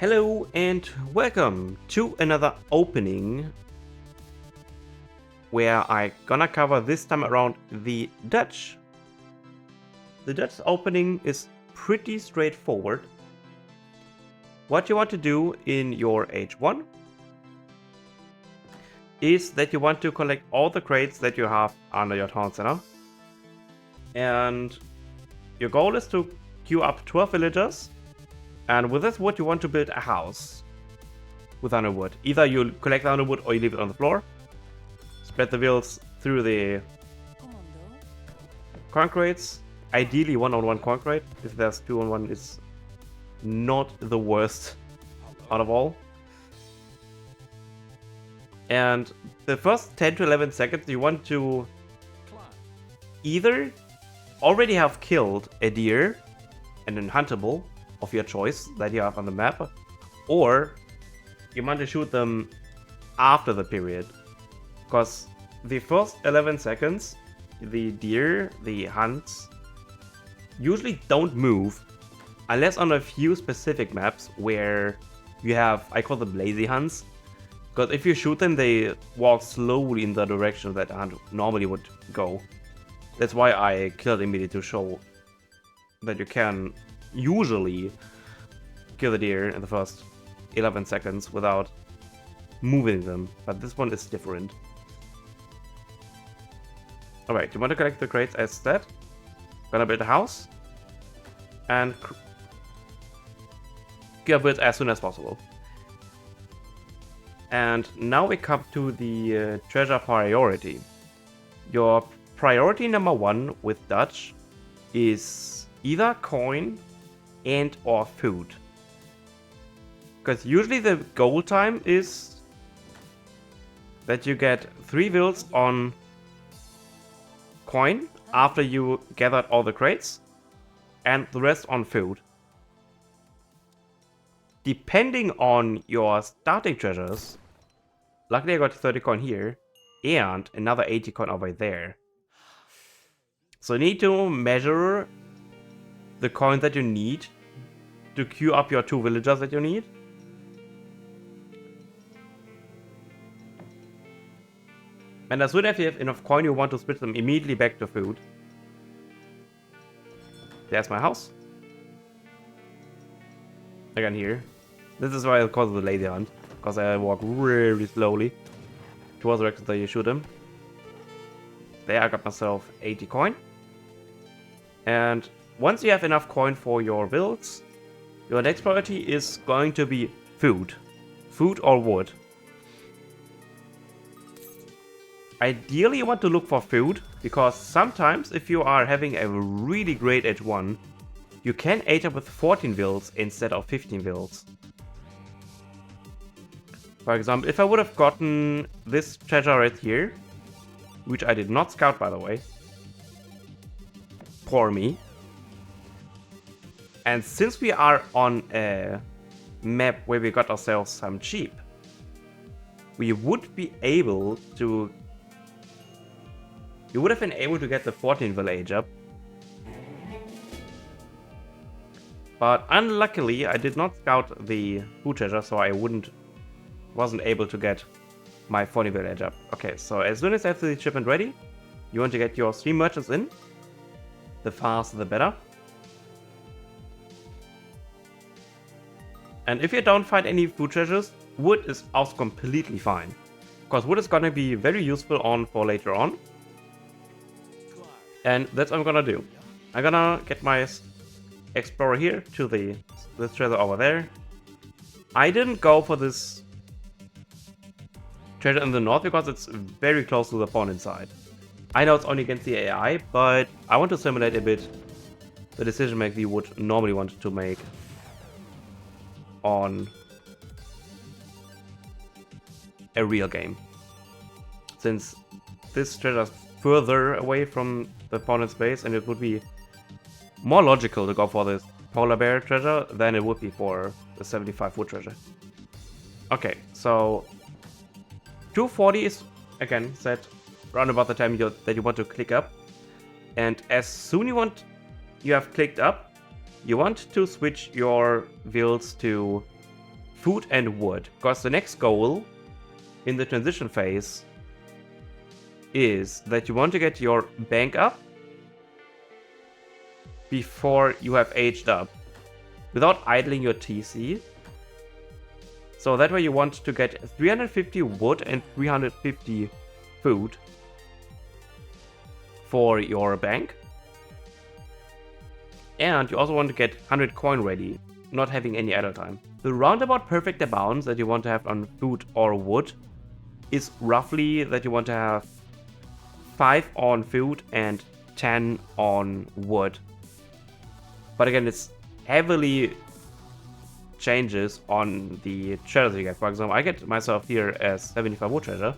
Hello and welcome to another opening where I gonna cover this time around the Dutch. The Dutch opening is pretty straightforward. What you want to do in your H1 is that you want to collect all the crates that you have under your town center. And your goal is to queue up 12 villagers. And with this wood, you want to build a house with underwood. Either you collect the underwood or you leave it on the floor. Spread the wheels through the concretes. Ideally, 1-on-1 concrete. If there's 2-on-1, it's not the worst out of all. And the first 10 to 11 seconds, you want to either already have killed a deer and then huntable of your choice that you have on the map, or you want to shoot them after the period, because the first 11 seconds the deer, the hunts, usually don't move unless on a few specific maps where you have, I call them lazy hunts, because if you shoot them they walk slowly in the direction that a hunt normally would go. That's why I killed immediately, to show that you can usually kill the deer in the first 11 seconds without moving them, but this one is different. Alright, you want to collect the crates as said. Gonna build a house and build it as soon as possible. And now we come to the treasure priority. Your priority number 1 with Dutch is either coin and or food, because usually the goal time is that you get 3 wills on coin after you gathered all the crates, and the rest on food. Depending on your starting treasures, luckily I got 30 coin here and another 80 coin over there, so you need to measure the coin that you need to queue up your 2 villagers that you need. And as soon as you have enough coin, you want to switch them immediately back to food. There's my house. Again here. This is why I call it the lazy hunt, because I walk really slowly towards the direction that you shoot them. There I got myself 80 coin. And once you have enough coin for your builds, your next priority is going to be food. Food or wood. Ideally you want to look for food, because sometimes if you are having a really great H1, you can age up with 14 wills instead of 15 wills. For example, if I would have gotten this treasure right here, which I did not scout by the way, poor me. And since we are on a map where we got ourselves some cheap, we would be able to... You would have been able to get the 14 will age up. But unluckily, I did not scout the food treasure, so I wasn't able to get my 14 will age up. Okay, so as soon as I have the shipment ready, you want to get your 3 merchants in. The faster the better. And if you don't find any food treasures, wood is also completely fine, because wood is gonna be very useful for later on. And that's what I'm gonna do. I'm gonna get my explorer here to this treasure over there. I didn't go for this treasure in the north because it's very close to the opponent side. I know it's only against the AI, but I want to simulate a bit the decision making we would normally want to make on a real game. Since this treasure is further away from the opponent's base, and it would be more logical to go for this polar bear treasure than it would be for the 75 wood treasure. Okay, so 240 is again set around about the time that you want to click up, and as soon you have clicked up, you want to switch your wills to food and wood, because the next goal in the transition phase is that you want to get your bank up before you have aged up without idling your TC. So that way you want to get 350 wood and 350 food for your bank. And you also want to get 100 coin ready, not having any idle time. The roundabout perfect balance that you want to have on food or wood is roughly that you want to have 5 on food and 10 on wood. But again, it's heavily changes on the treasures you get. For example, I get myself here as 75 wood treasure,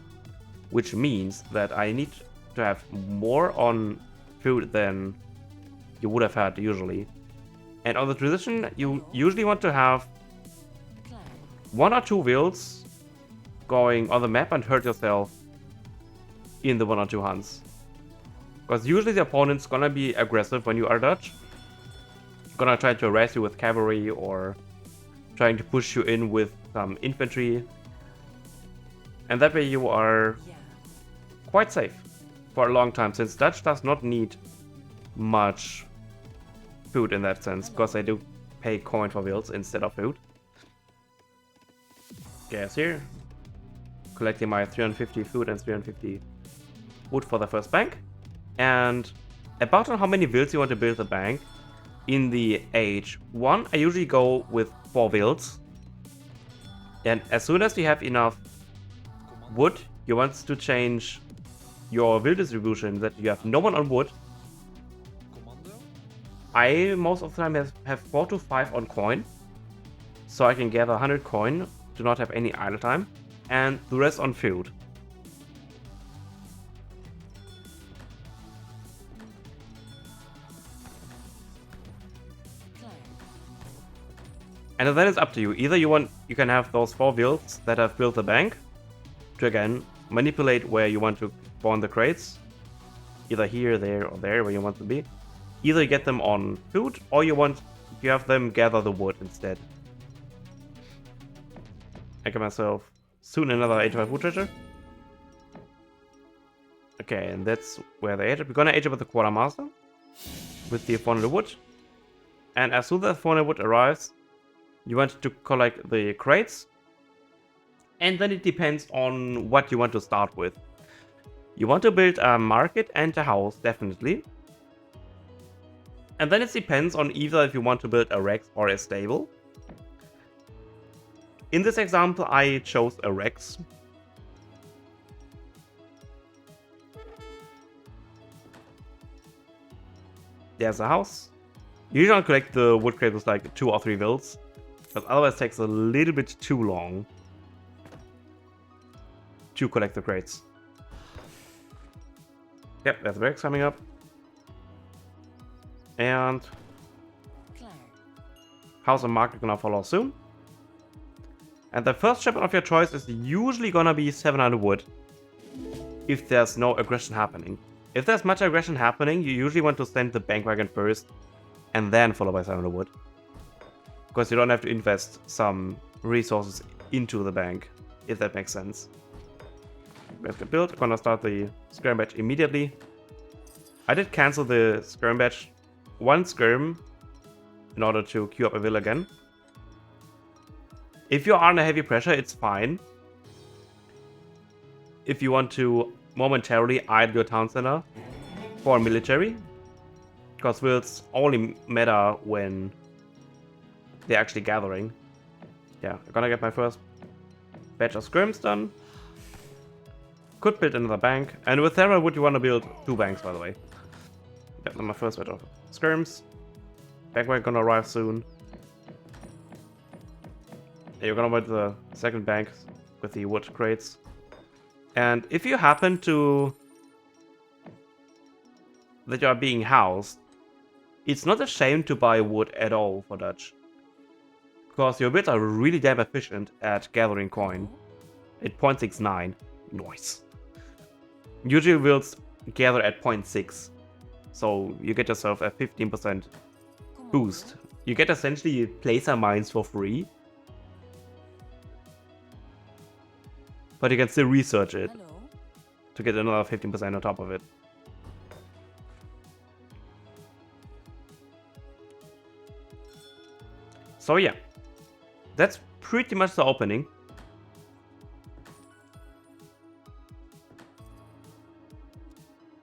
which means that I need to have more on food than you would have had usually. And on the transition, you usually want to have 1 or 2 wills going on the map and hurt yourself in the 1 or 2 hunts. Because usually the opponent's gonna be aggressive when you are Dutch. Gonna try to harass you with cavalry or trying to push you in with some infantry. And that way you are quite safe for a long time, since Dutch does not need much food in that sense, because they do pay coin for wills instead of food. Gas here. Collecting my 350 food and 350 wood for the first bank. And about on how many wills you want to build the bank. In the age 1, I usually go with 4 wills. And as soon as you have enough wood, you want to change your will distribution that you have no one on wood. I most of the time have 4 to 5 on coin, so I can gather 100 coin, do not have any idle time, and the rest on food. And then it's up to you. Either you can have those 4 wills that have built the bank to again manipulate where you want to spawn the crates, either here, there, or there where you want to be. Either you get them on food, or you have them gather the wood instead. I get myself soon another 85 wood treasure. Okay, and that's where they age up. We're gonna age up with the quartermaster with the 400 wood. And as soon as 400 wood arrives, you want to collect the crates. And then it depends on what you want to start with. You want to build a market and a house, definitely. And then it depends on either if you want to build a Rex or a stable. In this example, I chose a Rex. There's a house. You don't collect the wood crate with like 2 or 3 wills, but otherwise it takes a little bit too long to collect the crates. Yep, there's Rex coming up. And house and market gonna follow soon. And the first shipment of your choice is usually gonna be 700 wood if there's no aggression happening. If there's much aggression happening, you usually want to send the bank wagon first and then followed by 700 wood. Because you don't have to invest some resources into the bank, if that makes sense. Let's get built. I'm gonna start the skirm batch immediately. I did cancel the skirm batch 1 skirm in order to queue up a will again. If you are under heavy pressure, it's fine. If you want to momentarily idle your town center for military, because wills only matter when they're actually gathering. Yeah, I'm gonna get my first batch of skirms done. Could build another bank, and with Terra would you want to build 2 banks, by the way. Yeah, my first batch of skirms. Bank wagon gonna arrive soon. Yeah, you're gonna build the second bank with the wood crates. And if you happen to that you are being housed, it's not a shame to buy wood at all for Dutch. Because your builds are really damn efficient at gathering coin. At 0.69. Nice. Usually builds gather at 0.6. So you get yourself a 15% boost. You get essentially placer mines for free. but you can still research it Hello. to get another 15% on top of it. So yeah, that's pretty much the opening.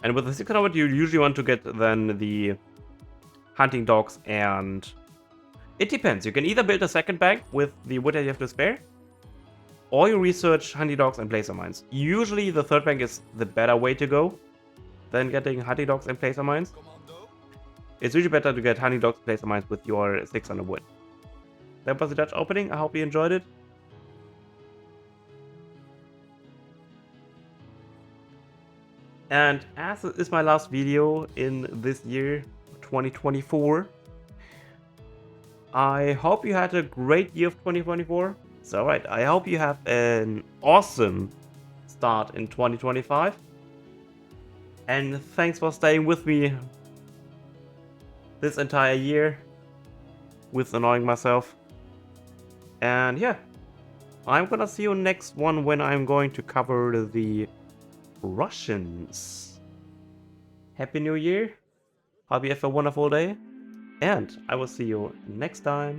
And with the 600 you usually want to get then the hunting dogs, and it depends. You can either build a second bank with the wood that you have to spare, or you research hunting dogs and placer mines. Usually the third bank is the better way to go than getting hunting dogs and placer mines. It's usually better to get hunting dogs and placer mines with your 600 wood. That was the Dutch opening. I hope you enjoyed it. And as this is my last video in this year, 2024, I hope you had a great year of 2024. So right, I hope you have an awesome start in 2025. And thanks for staying with me this entire year with annoying myself. And yeah, I'm gonna see you next one when I'm going to cover the Russians. Happy New Year. Hope you have a wonderful day. And I will see you next time.